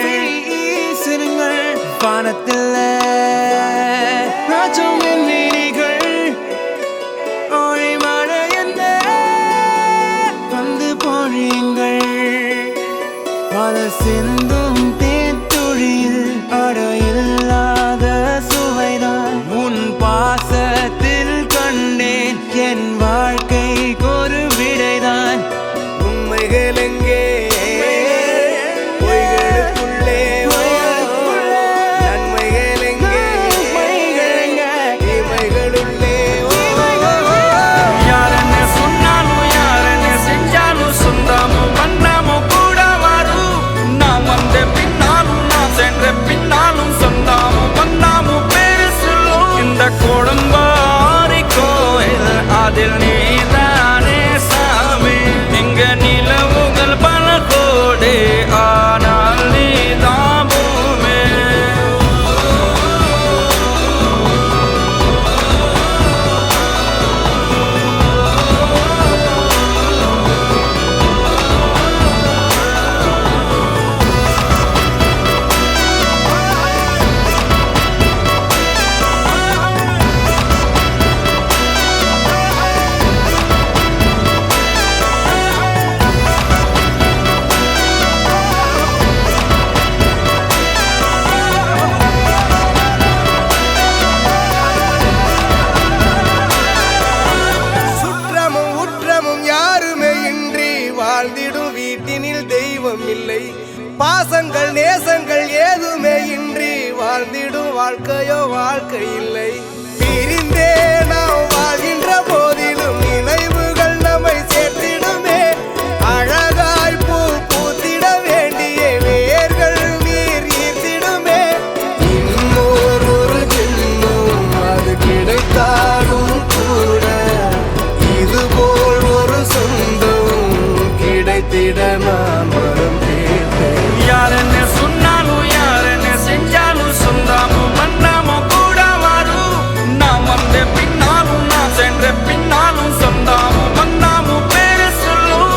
வீசிருங்கள் வானத்தில் ராஜம் என் வீதிகள் ஒளி மழை என்ன வந்து பொழியுங்கள் பல சிந்தும் தேத்துழியில் அடையில்லாத சுவைதான் உன் பாசத்தில் கண்டேன் என் வாழ்க்கைக்கு ஒரு விடைதான் உண்மைகள் எங்கே பாசங்கள் நேசங்கள் ஏதுமே இன்றி வாழ்ந்திடும் வாழ்க்கையோ வாழ்க்கை இல்லை பிரிந்தே நாம் வாழ்கின்ற போதிலும் நினைவுகள் நம்மை சேர்த்திடுமே அழகாய் பூ பூத்திட வேண்டிய வேர்கள் நீர் ஈர்த்திடுமே இன்னொரு ஜென்மம் அது கிடைத்தாலும் கூட இதுபோல் ஒரு சொந்தம் கிடைத்திட நான் வரும் யாரன்னு சொன்னாலும் யாரன்னு செஞ்சாலும் சொந்தாமும் மன்னாமும் கூட வரும் நான் வந்த பின்னாலும் நான் சென்ற பின்னாலும் சொந்தாமும் மன்னாமும் பேரு சொல்லும்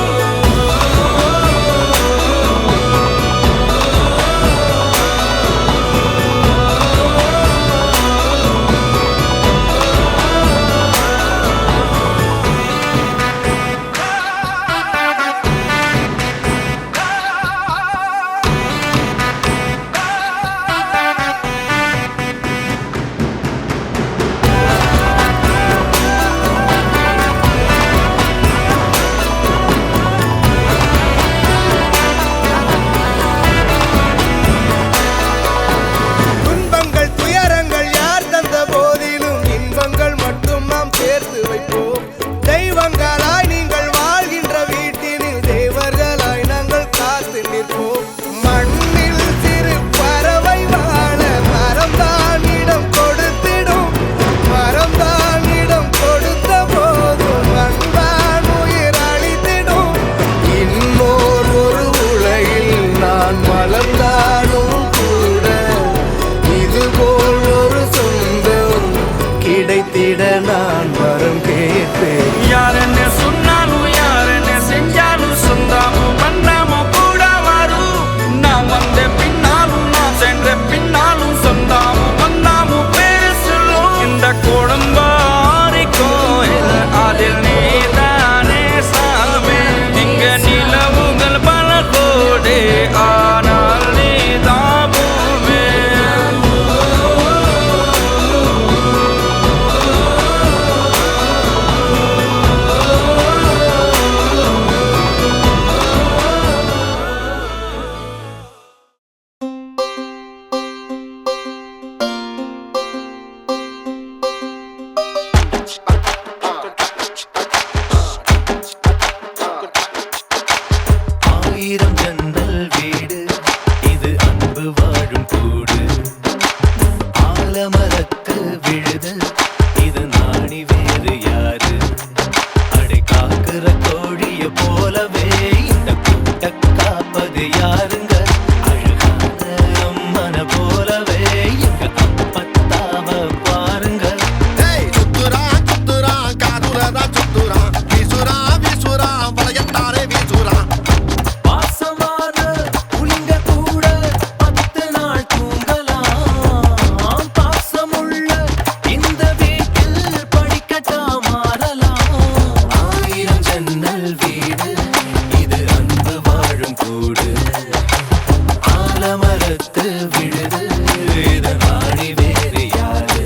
நான் வரம் கேட்பேன் யாரன்னு சொன்னாலும் யாரன்னு செஞ்சாலும் சொந்தாமும் மன்னாமும் கூட வரும் நான் வந்த பின்னாலும் நான் சென்ற பின்னாலும் சொந்தாமும் மன்னாமும் பேரு சொல்லும் இந்த குடும்பாரி கோயில் அதில் நீதானே சாமி இங்க நிலவுகள் பல கோடி ஆனால் நீதான் பூமி சுத்துறான், வீசுறான், வளையத்தாரே வீசுறான். வாசமா வாழும் கூடு ஆலமரத்து விழுது இத நாடி வேறு யாரு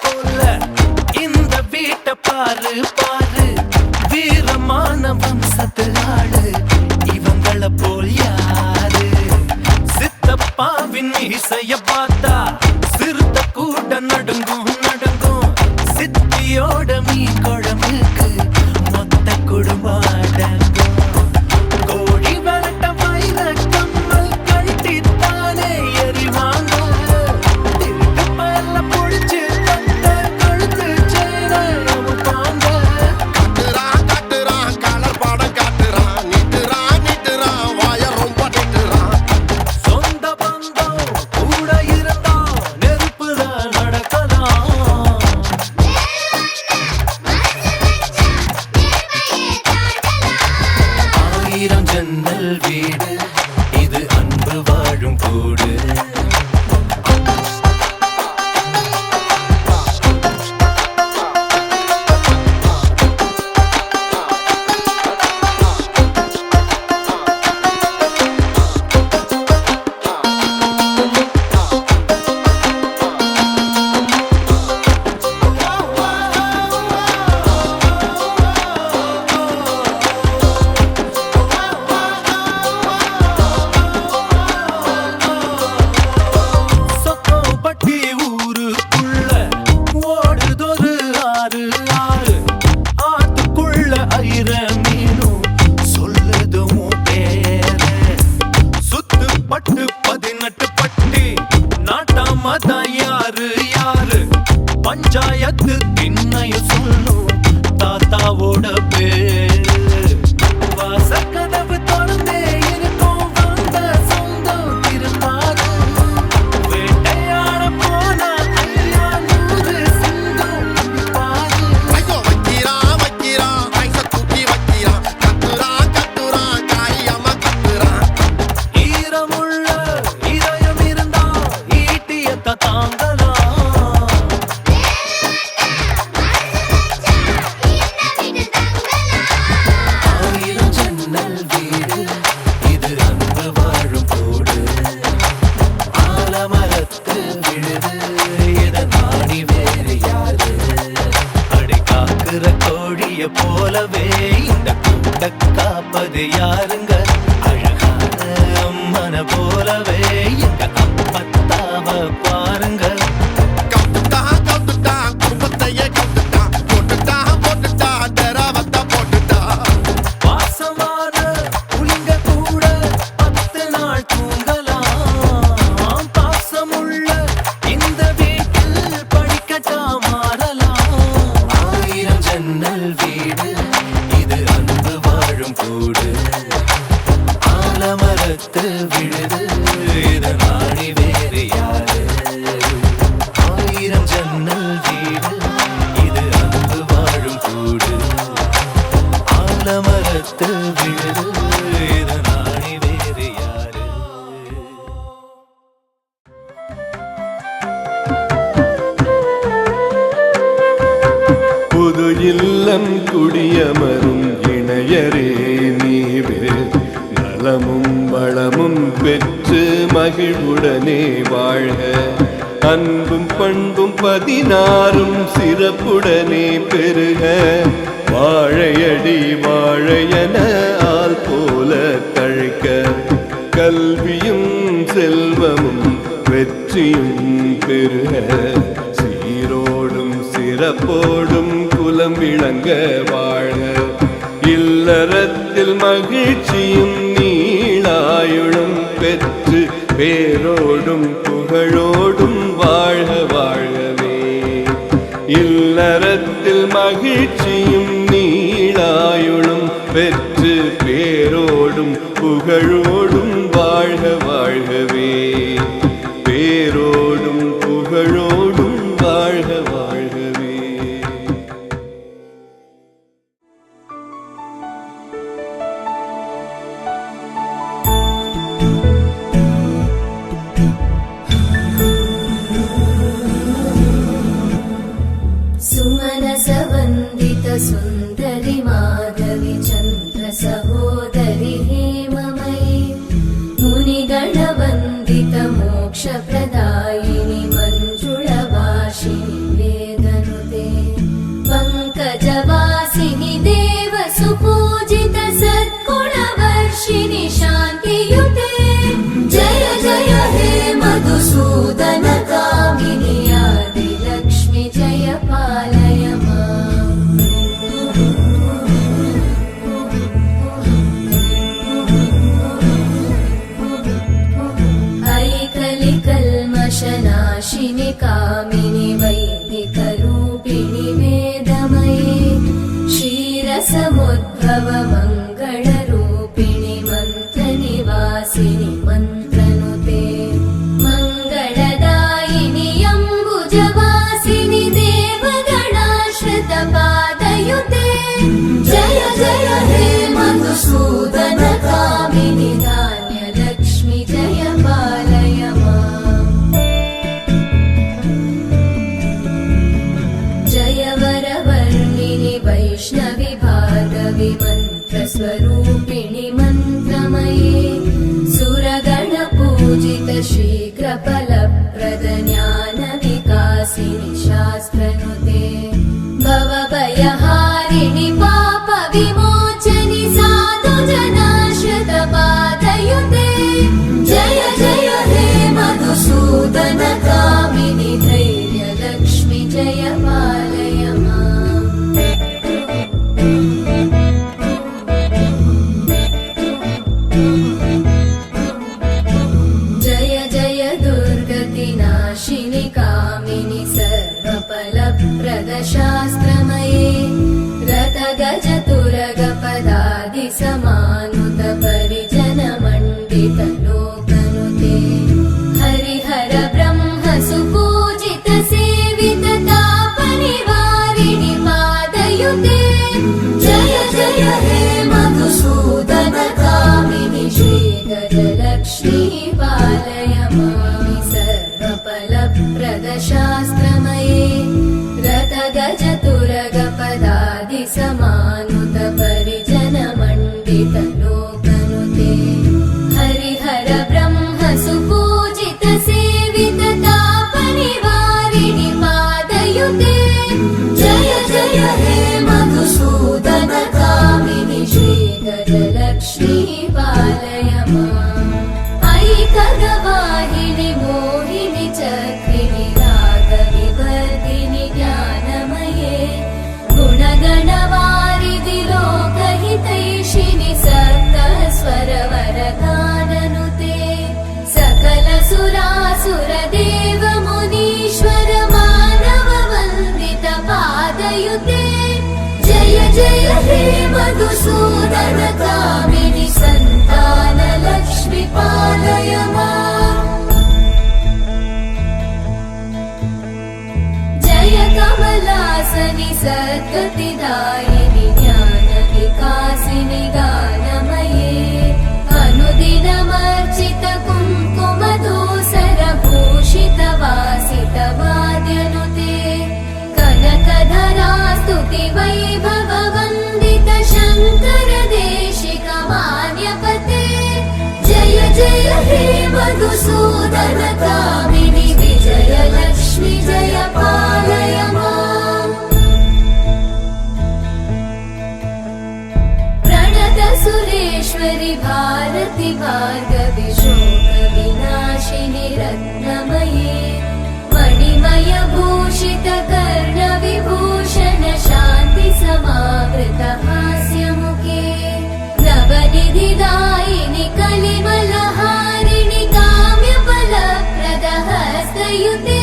போல இந்த வீட்டை பாரு பாரு வீரமான வம்சத்து ஆளு இவங்கள போல் யாரு சித்தப்பாவின் இசைய பார்த்தா சிறுத்த கூட நடுங்கும் நடுங்கும் சித்தியோட மீன் குழம்புக்கு மொத்த குடும்பம் அடங்கும் கோழி வரட்ட வயிற கம்மல் கட்டித்தானே எரிவாங்க ஜன்னல் வீடு இது அன்பு வாழும் கூடு பஞ்சாயத்து திண்ணைய சொல்லும் தாத்தாவோட பேரு வாசக்கதவு தொடர்ந்தே இருக்கும் வந்த சொந்தம் திருப்பாரு வேட்டையாட போன ஐயா 100 சிங்கம் பாரு ஐயோ வைக்கிறா ஐச தூக்கி வைக்கிறா கத்துறா காரியமா கத்துறா ஈரமுள்ள இதயம் இருந்தா ஈட்டியத்த தாங்கலாம் போலவே இந்த கூட்ட காப்பது யாருங்க அழகான அம்மன போலவே எங்க அப்பத்தாவ பாருங்க கவுத்துட்டா குடும்பத்தையே கவுத்துட்டா போட்டுட்டா டெராவத்தா போட்டுட்டா பாசமான புலிங்க கூட 10 நாள் தூங்கலாம் பாசமுள்ள இந்த வீட்டில் படிக்கட்டா மாறலாம் 1000 ஜன்னல் வீடு இது அன்பு வாழும் கூடு ஆலமரத்து விழுது இத நாடி வேறு யாரு 1000 ஜன்னல் வீடு இது அன்பு வாழும் கூடு ஆலமரத்து விழுது இத நாடி வேறு யாரு புது இல்லம் குடியமரும் இணையரே நீவே நலமும் வளமும் பெற்று மகிழ்வுடனே வாழ்க அன்பும் பண்பும் 16 சிறப்புடனே பெருக வாழையடி வாழையன ஆள் போல தழைக்க கல்வியும் செல்வமும் வெற்றியும் பெருக சீரோடும் சிறப்போடும் குலம் விளங்க வாழ்க இல்லறத்தில் மகிழ்ச்சியும் நீளாயுளும் பெற்று பேரோடும் புகழோடும் வாழ்க வாழ்கவே. இல்லறத்தில் மகிழ்ச்சியும் நீளாயுளும் பெற்று பேரோடும் புகழோடும் வாழ்க வாழ்கவே. பேரோடும் புகழோடும் வாழ்க வாழ்கவே. सुमनसवन्दित सुन्दरि माधवि चन्द्र सहोदरि हेममयि मुनिगणवन्दित मोक्षप्रदायिनि मञ्जुळवासिनि वेदनुते पङ्कजवासिनि देव सुपूजित सद्गुणवर्षिणि शान्तियुते जय जय हे मधुसूदन कामिनि आदिलक्ष्मि जय पालय माम्। ऐकलिकल्मषनाशिनि कामिनि वैदिकरूपिणि वेदमये क्षीरसमुद्भव मङ्गलरूपिणि मन्त्रनिवासिनि मन्त्रनुते मङ्गलदायिनि अम्बुजवासिनि देवगणाश्रितपादयुते जय जय हे मधुसूदन कामिनि धान्यलक्ष्मि जय पालय माम्। जय वरवर्णिनि वैष्णवि भार्गवि मन्त्रस्वरूपिणि मन्त्रमये सुरगणपूजित शीघ्रफलप्रद ज्ञानविकासिनि शास्त्रनुते भवभयहारिणि पापविमोचनि साधुजनाश्रितपादयुते जय जय हे मधुसूदन कामिनि धैर्यलक्ष्मि जय पालय माम्। जय जय दुर्गतिनाशिनि कामिनि सर्वफलप्रद शास्त्रमये रथगजतुरगपदादिसमानुत परिजनमण्डित लोकनुते हरिहर ब्रह्म सुपूजित सेवित तापनिवारिणि पादयुते जय जय हे मधुसूदन कामिनि श्रीगजलक्ष्मी पालय मामि सर्वफलप्रद शास्त्रमये रथगजतुरगपदादिसमानुत परिजनमण्डित लोकनुते हरिहर ब्रह्म सुपूजित सेवित तापनिवारिणि पादयुते जय जय हे मधुसूदन कामिनि श्रीगजलक्ष्मी पालय माम्। ऐकगवाहिनि मोहिनि चक्रिणि रागविवर्धिनि ज्ञानमये गुणगणवारिधि लोकहितैषिणि सप्तस्वरवरगाननुते सकलसुरासुरदेव मुनीश्वर मानववन्दित पादयुते जय जय हे मधुसूदन कामिनि सन्तानलक्ष्मि पालय माम्। जय कमलासनि सद्गतिदायिनि ज्ञानविकासिनि गानमये अनुदिनमर्चित कुङ्कुमधूसरभूषित वासित वाद्यनुते कनकधरा स्तुति वैभव वन्दित शङ्कर देशिक मान्यपते जय जय हे मधुसूदन कामिनि विजयलक्ष्मि जय पालय माम्। प्रणत सुरेश्वरि भारति भार्गवि शोकविनाशिनि रत्नमये मणिमय भूषित कर्णविभूषण शान्ति समावृत हास्यमुखे नवनिधिदायिनि कलिमलहारिणि काम्यफलप्रद हस्तयुते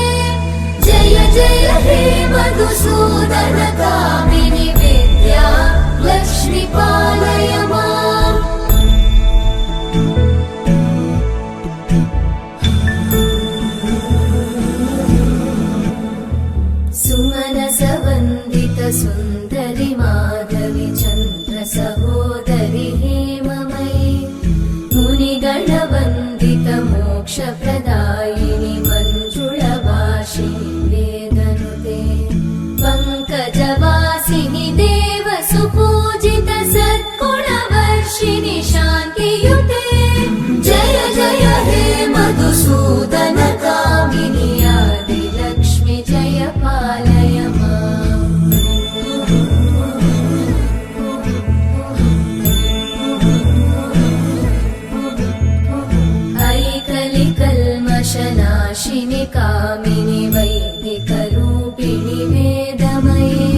जय जय हे मधुसूदन सुन्दरि माधवि चन्द्र सहोदरि हेममयि मुनिगणवन्दित मोक्षप्रदायिनि मञ्जुळभाषिणि वेदनुते पङ्कजवासिनि देव सुपूजित सद्गुणवर्षिणि शान्तियुते जय जय हे मधुसूदन कामिनि आदिलक्ष्मि जय पालय माम् ऐकलिकल्मषनाशिनि कामिनि वैदिकरूपिणि वेदमये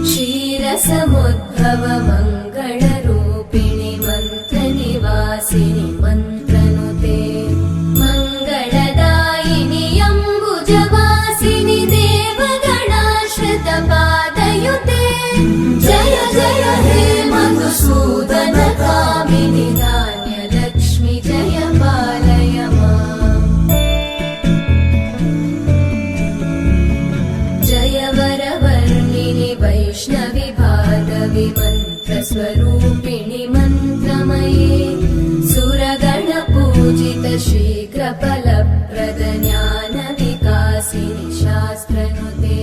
क्षीरसमुद्भव मङ्गलरूपिणि मन्त्रनिवासिनि मन्त्रनुते मङ्गलदायिनि अम्बुजवासिनि देवगणाश्रितपादयुते जय जय हे मधुसूदन कामिनि धान्यलक्ष्मि जय पालय माम् जय वरवर्णिनि वैष्णवि भार्गवि मन्त्रस्वरूपिणि मन्त्रमये सुरगणपूजित शीघ्रफलप्रद ज्ञानविकासिनि शास्त्रनुते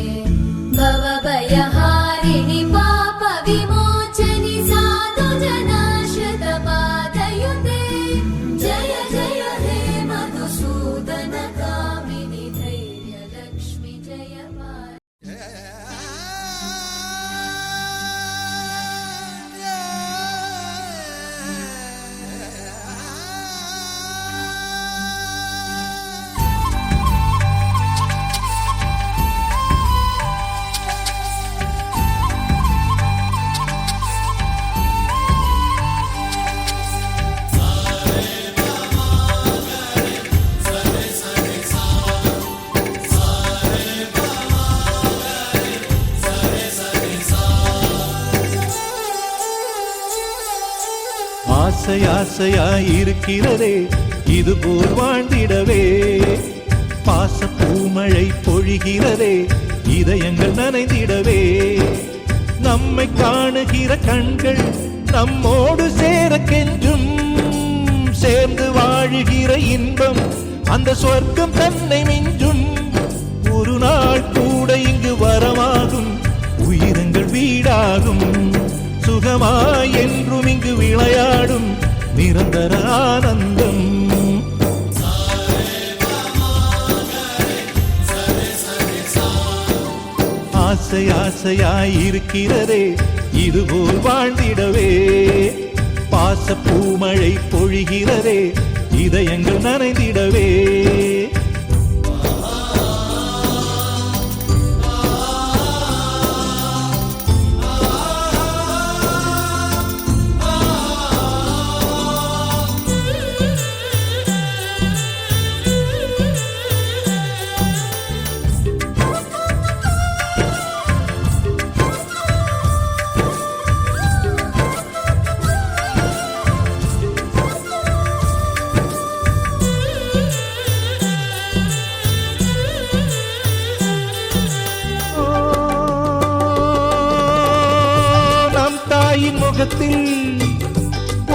भवभयहारिणि पापविमोचनि साधुजनाश्रितपादयुते जय जय हे मधुसूदन कामिनि धैर्यलक्ष्मि जय पालय ஆசை ஆசையாயிருக்கிறதே இதுபோல் வாழ்ந்திடவே பாச பூமழை பொழிகிறதே இதயங்கள் நனைந்திடவே நம்மை காணுகிற கண்கள் நம்மோடு சேர கெஞ்சும் சேர்ந்து வாழுகிற இன்பம் அந்த சொர்க்கம் தன்னை மிஞ்சும் ஒரு நாள் கூட இங்கு வரமாகும் உயிரங்கள் வீடாகும் சுகமாய் என்றும் இங்கு விளையாடும் நிரந்தர ஆனந்தம் ஆசை ஆசையாயிருக்கிறதே இதுபோல் வாழ்ந்திடவே பாச பூமழை பொழிகிறதே இதயங்கள் நனைந்திடவே முகத்தில்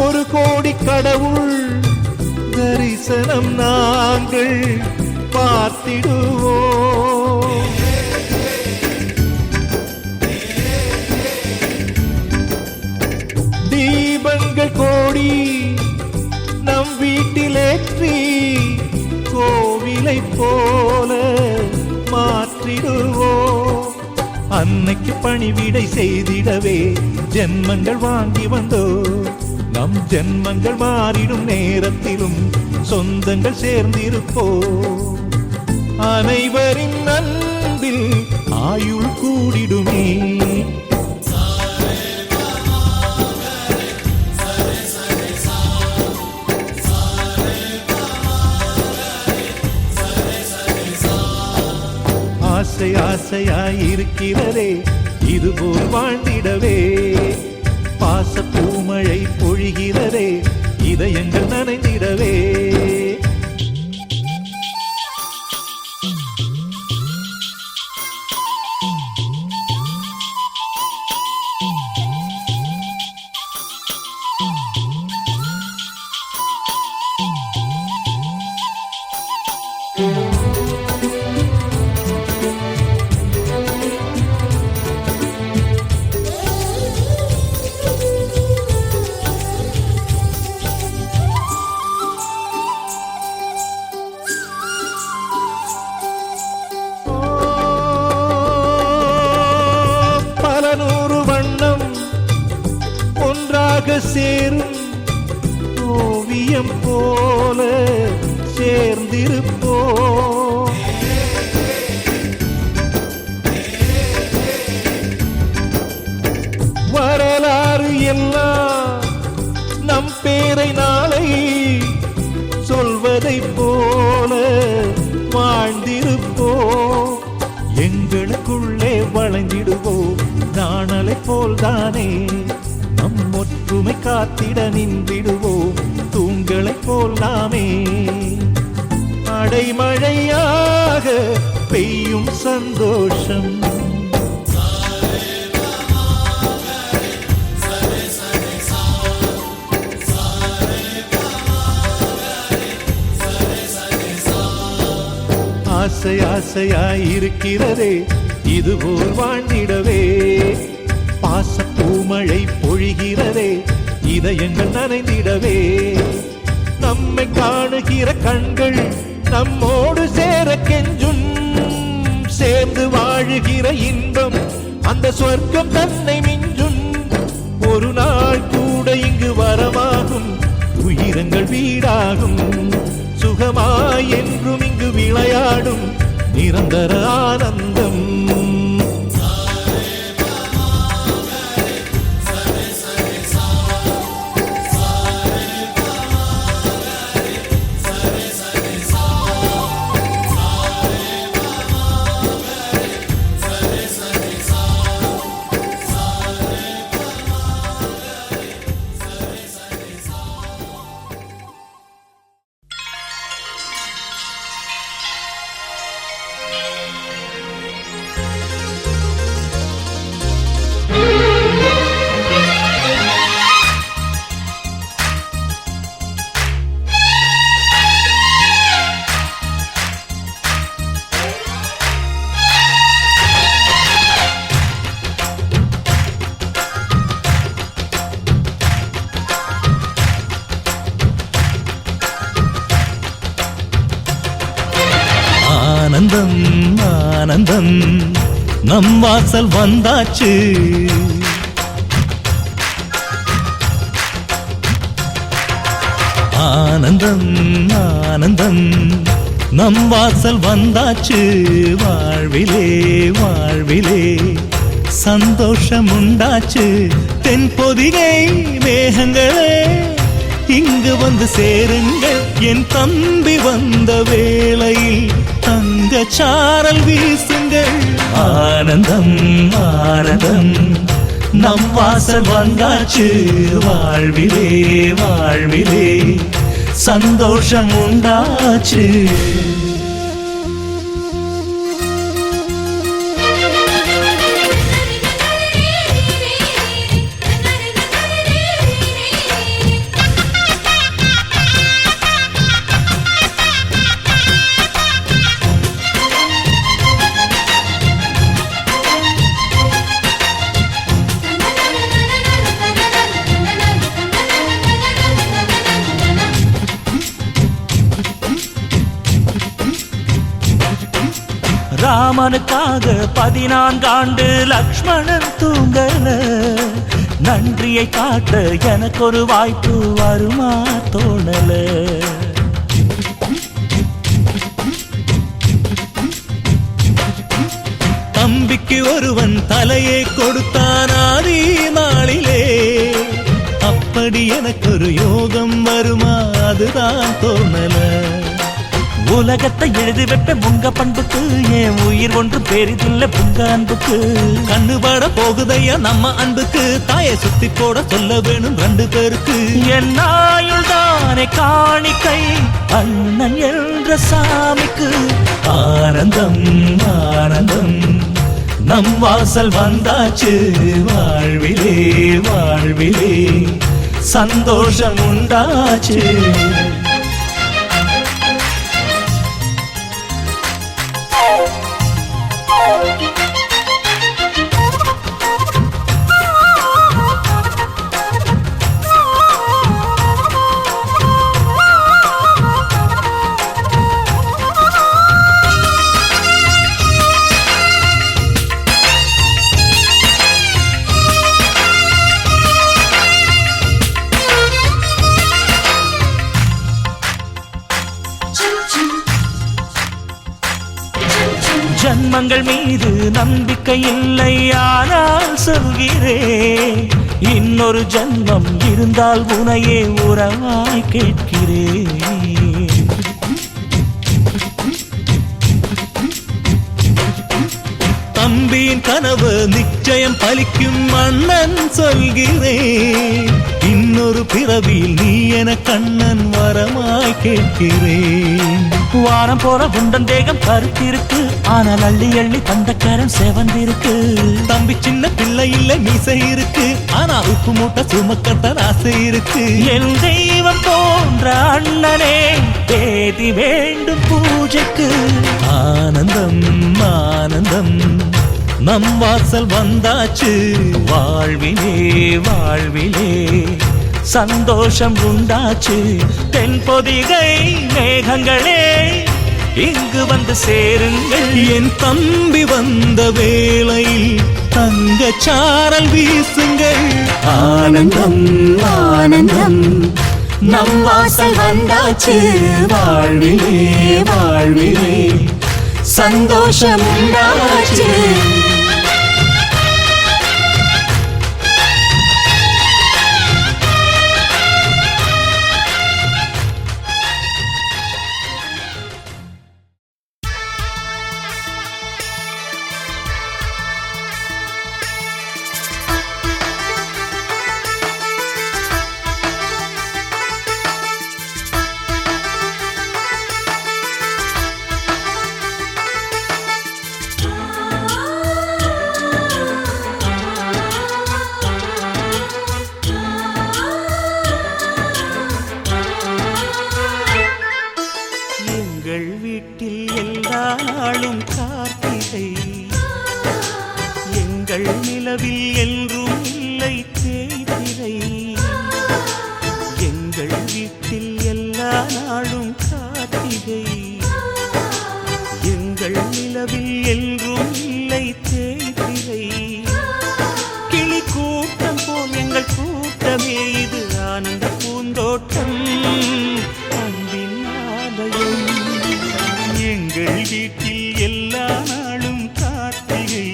ஒரு கோடி கடவுள் தரிசனம் நாங்கள் பார்த்திடுவோம் தீபங்கள் கோடி நம் வீட்டிலேற்றி கோவிலை போல மாற்றிடுவோம் அன்னைக்கு பணிவிடை செய்திடவே ஜென்மங்கள் வாங்கி வந்தோ நம் ஜென்மங்கள் மாறிடும் நேரத்திலும் சொந்தங்கள் சேர்ந்திருப்போ அனைவரின் அன்பில் ஆயுள் கூடிடுமே ஆசை ஆசையாயிருக்கிறதே இதுபோல் வாழ்ந்திடவே பாச பூமழை பொழிகிறதே இதயங்கள் நனைந்திடவே ஒன்றாக சேரும் ஓவியம் போல சேர்ந்திருப்போம். வரலாறு எல்லாம் நம் பேரை நாளை சொல்வதை போல வாழ்ந்திருப்போம். எங்களுக்குள்ளே வளைந்திடுவோம் நாணலை போல்தானே. நம் ஒற்றுமை காத்திட நின்றிடுவோம் தூண்களை போல் நாமே. அடைமழையாக பெய்யும் சந்தோஷம் ஆசை ஆசையாயிருக்கிறதே இதுபோல் வாழ்ந்திடவே. பாச பூமழை பொழிகிறதே இதயங்கள் நனைந்திடவே. நம்மை காணுகிற கண்கள் நம்மோடு சேர கெஞ்சும். சேர்ந்து வாழுகிற இன்பம் அந்த சொர்க்கம் தன்னை மிஞ்சும். ஒரு நாள் கூட இங்கு வரமாகும் உயிரங்கள் வீடாகும். சுகமாய் என்றும் இங்கு விளையாடும் நிரந்தர ஆனந்தம். ஆனந்தம் ஆனந்தம் நம் வாசல் வந்தாச்சு. ஆனந்தம் ஆனந்தம் நம் வாசல் வந்தாச்சு. வாழ்விலே வாழ்விலே சந்தோஷம் உண்டாச்சு. தென்பொதிகை மேகங்களே இங்கு வந்து சேருங்கள். என் தம்பி வந்த வேளையில் தங்க சாரல் வீசுங்கள். ஆனந்தம் ஆனந்தம் நம் வாசல் வந்தாச்சு. வாழ்விலே வாழ்விலே சந்தோஷம் உண்டாச்சு. ராமனுக்காக 14 ஆண்டு லக்ஷ்மணன் தூங்கல. நன்றியை காட்ட எனக்கு ஒரு வாய்ப்பு வருமா தோணல. தம்பிக்கு ஒருவன் தலையை கொடுத்தான் ஆதி நாளிலே. அப்படி எனக்கு ஒரு யோகம் வருமா அதுதான் தோணல. உலகத்தை எழுதி வைப்பேன் உங்க பண்புக்கு. என் உயிர் ஒன்று பெரிதில்லை உங்க அன்புக்கு. கண்ணுபட போகுதையா நம்ம அன்புக்கு. தாயை சுத்தி போட சொல்ல வேணும் 2 பேருக்கு. என் ஆயுள் தானே காணிக்கை அண்ணன் என்ற சாமிக்கு. ஆனந்தம் ஆனந்தம் நம் வாசல் வந்தாச்சு. வாழ்விலே வாழ்விலே சந்தோஷம் உண்டாச்சு. கண்கள் மீது நம்பிக்கை இல்லை, ஆனால் சொல்கிறேன், இன்னொரு ஜன்மம் இருந்தால் உனையே உறவாய் கேட்கிறேன். தம்பியின் கனவு நிச்சயம் பலிக்கும் அண்ணன் சொல்கிறேன், இன்னொரு பிறவியில் நீ என கண்ணன் வரமாய் கேட்கிறேன். வாரம் போற குண்டன் தேகம் கருத்திருக்கு, ஆனால் அள்ளி அள்ளி தந்தக்காரன் செவந்திருக்கு. தம்பி சின்ன பிள்ளை இல்லை மீசை இருக்கு, ஆனா உப்பு மூட்டை சுமக்கத்தான் ஆசை இருக்கு. என் தெய்வம் போன்ற அண்ணனே தேதி வேண்டும் பூஜைக்கு. ஆனந்தம் ஆனந்தம் நம் வாசல் வந்தாச்சு, வாழ்விலே வாழ்விலே சந்தோஷம் உண்டாச்சு. தென்பொதிகை மேகங்களே இங்கு வந்து சேருங்கள். என் தம்பி வந்த வேளையில் தங்க சாரல் வீசுங்கள். ஆனந்தம் ஆனந்தம் நம் வாசல் வந்தாச்சு, வாழ்விலே வாழ்விலே சந்தோஷம் உண்டாச்சு. நிலவில் என்றும் இல்லை தேய்திரை. எங்கள் வீட்டில் எல்லா நாளும் கார்த்திகை. எங்கள் நிலவில் என்றும் இல்லை தேய்திரை. கிளி கூட்டம் போல் எங்கள் கூட்டமே இது ஆனந்த பூந்தோட்டம், அன்பின் ஆலயம். எங்கள் வீட்டில் எல்லா நாளும் கார்த்திகை.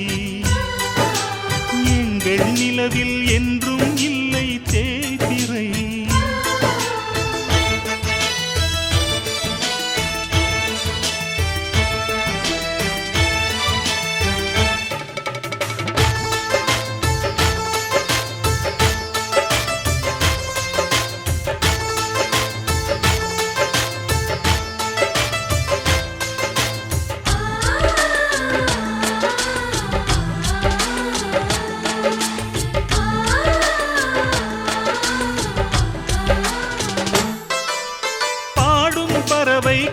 எங்கள் நிலவில் என்றும் இல்லை தேய்திரை.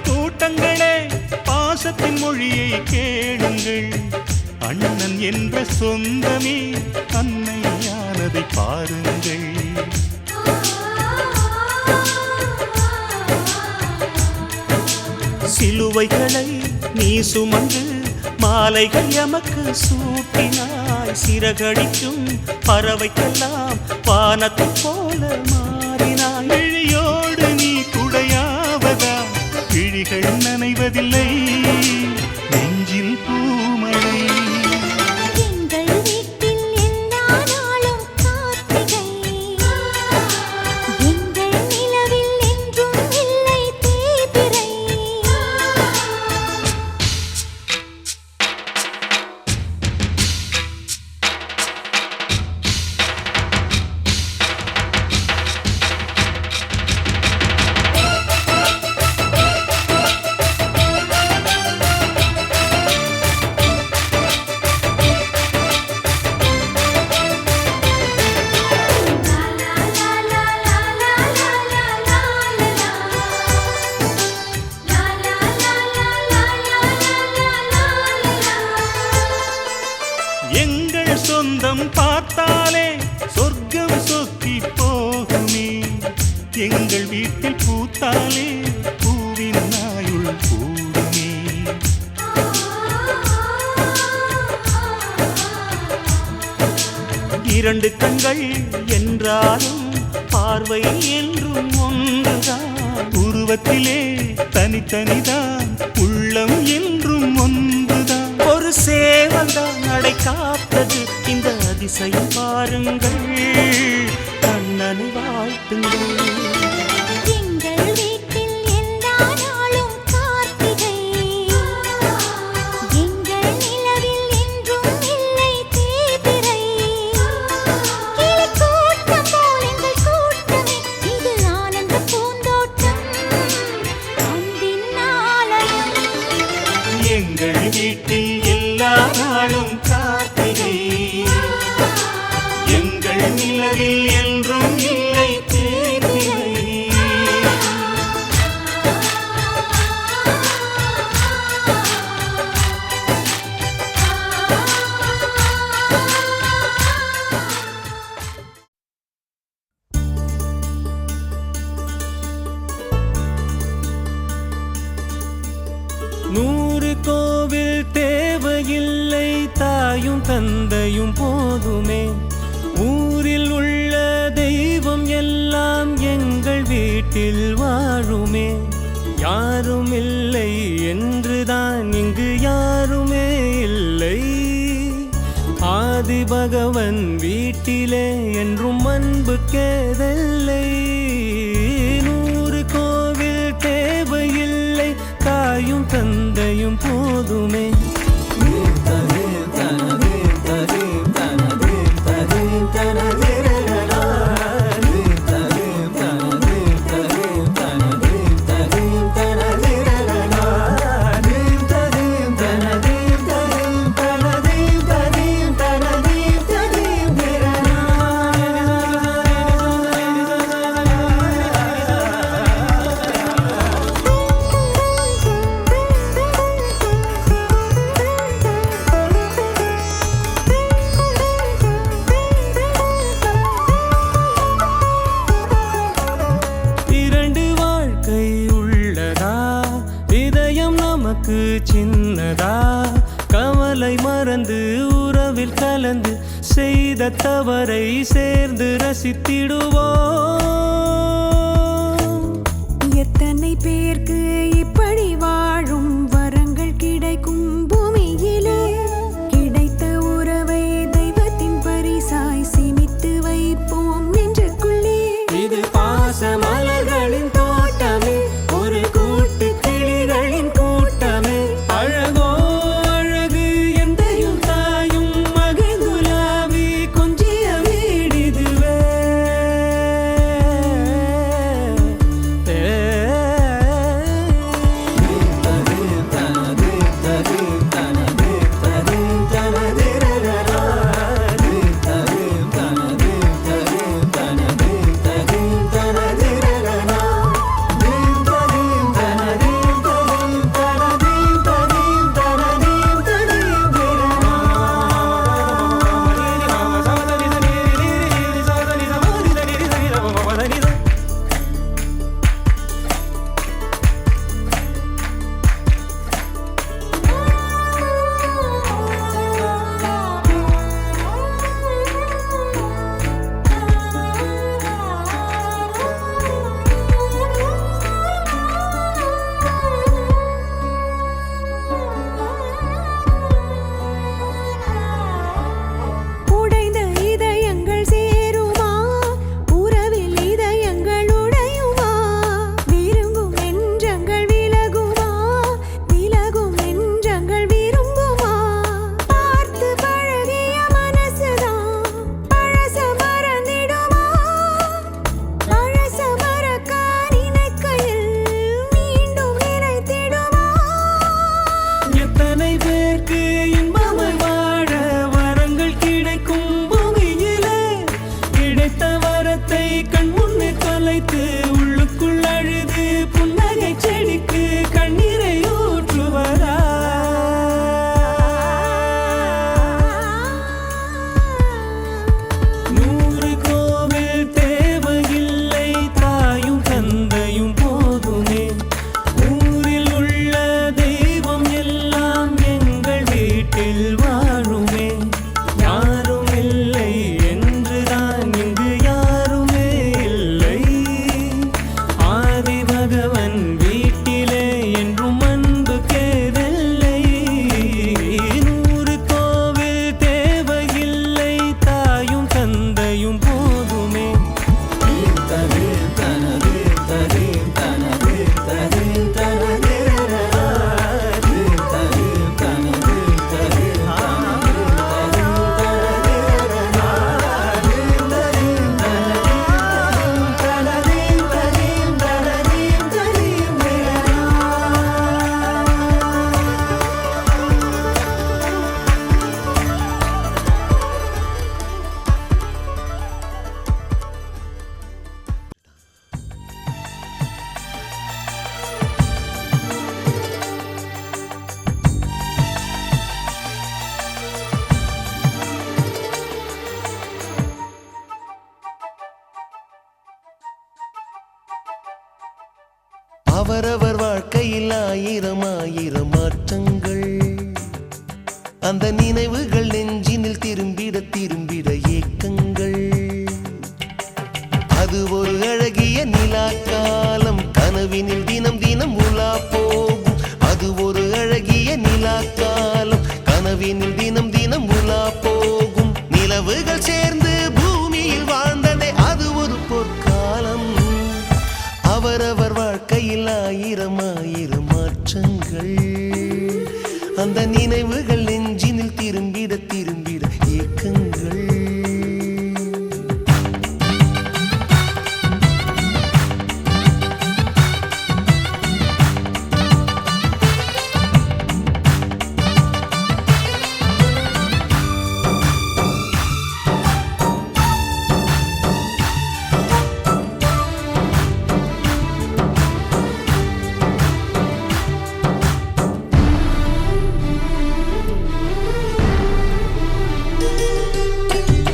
கூட்டங்களே பாசத்தின் மொழியை கேளுங்கள். அண்ணன் என்ற சொந்தமே அன்னையானதை பாருங்கள். சிலுவைகளை நீ சுமந்து மாலைகள் எமக்கு சூட்டினாய். சிறகடிக்கும் பறவைக்கெல்லாம் வானத்தை போல மாறினாய். விழியோடு நீ குடையாவதா விழிகள் நனைவதில்லை, நெஞ்சில் பூமழை. எங்கள் வீட்டில் எல்லா நாளும் கார்த்திகை. எங்கள் நிலவில் என்றும் இல்லை தேய்பிறை. எங்கள் சொந்தம் பார்த்தாலே சொர்க்கம் சொத்தி போகுமே. எங்கள் வீட்டில் பூத்தாலே பூவின் நாயுள் கூடுமே. இரண்டு கண்கள் என்றாலும் பார்வை என்றும் ஒன்றுதான். உருவத்திலே தனித்தனிதான், உள்ளம் என்றும் ஒன்றுதான். ஒரு சேவல்தான் நடை காத்தது. இந்த அதிசயம் பாருங்கள், கண்ணனை வாழ்த்துங்கள். எங்கள் வீட்டில் எல்லா நாளும் கார்த்திகை. எங்கள் நிலவில் என்றும் இல்லை தேய்பிறை. கிளிக்கூட்டம் போல் எங்கள் கூட்டமே, இது ஆனந்த பூந்தோட்டம், அன்பின் ஆலயம். எங்கள் வீட்டில் எல்லா நாளும் கார்த்திகை. எங்கள் நிலவில் என்றும் இல்லை தேய்பிறை. நூறு கோவில் தேவையில்லை, தாயும் தந்தையும் போதுமே. ஊரில் உள்ள தெய்வம் எல்லாம் எங்கள் வீட்டில் வாழுமே. யாரும் இல்லை என்றுதான் இங்கு யாருமே இல்லை. ஆதி பகவன் வீட்டிலே என்றும் அன்பு கேதல்லை. நூறு கோவில் தேவையில்லை, தாயும் தந்தையும் போதுமே. சின்னதா கவலை மறந்து உறவில் கலந்து செய்த தவறை சேர்ந்து ரசித்திடுவோம். எத்தனை பேருக்கு இப்படி வாழும் வரங்கள் கிடைக்கும் பூமியிலே. கிடைத்த உறவை தெய்வத்தின் பரிசாய் சேமித்து வைப்போம் நெஞ்சுக்குள்ளே. இது பாச மலர்களின் தோட்டமே, ஒரு கூட்டு கிளிகளின் கூட்டமே. அழகோ அழகு எந்தையும் தாயும் மகிழ்ந்துலாவி கொஞ்சிய வீடிதுவே. தனது அவரவர் வாழ்க்கையில் ஆயிரம் ஆயிரம் மாற்றங்கள் அந்த நினைவுகள் நெஞ்சினில் திரும்பிட திரும்பிட ஏக்கங்கள் அது ஒரு அழகிய நிலா காலம் கனவினில் தினம் தினம் உலா போகும் அது ஒரு அழகிய நிலா காலம் கனவினில் தினம் தினம் உலா போகும் நிலவுகள் சேர்ந்து பூமியில் வாழ்ந்ததே அது ஒரு பொற்காலம் அவரவர் வாழ்க்கையில் ஆயிரம் ஆயிரம் மாற்றங்கள் அந்த நினைவுகள் நெஞ்சினில் திரும்பிட திரும்பிட ஏக்கங்கள்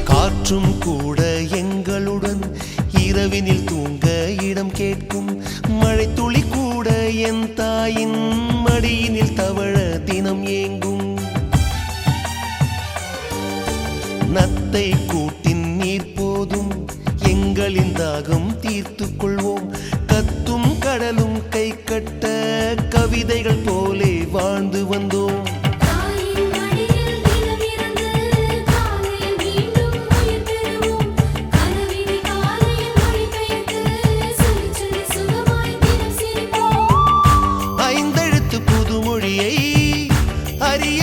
காற்றும் கூட எங்களுடன் இரவினில் தூங்க இடம் கேட்கும் மழை துளி கூட என் தாயின் மடியினில் தவழ தினம் ஏங்கும் நத்தை கூட்டின் நீர் போதும் எங்களின் தாகம் தீர்த்து கொள்வோம் கத்தும் கடலும் கை கட்ட கவிதைகள் போலே வாழ்ந்து வந்தோம் தாயின் மடியில் தினம் இருந்து காலையில் மீண்டும் உயிர் பெறுவோம் கனவினை காலையில் மொழிபெயர்த்து சொல்லி சொல்லி சுகமாய் தினம் சிரிப்போம் ஐந்தெழுத்து புதுமொழியை அறிய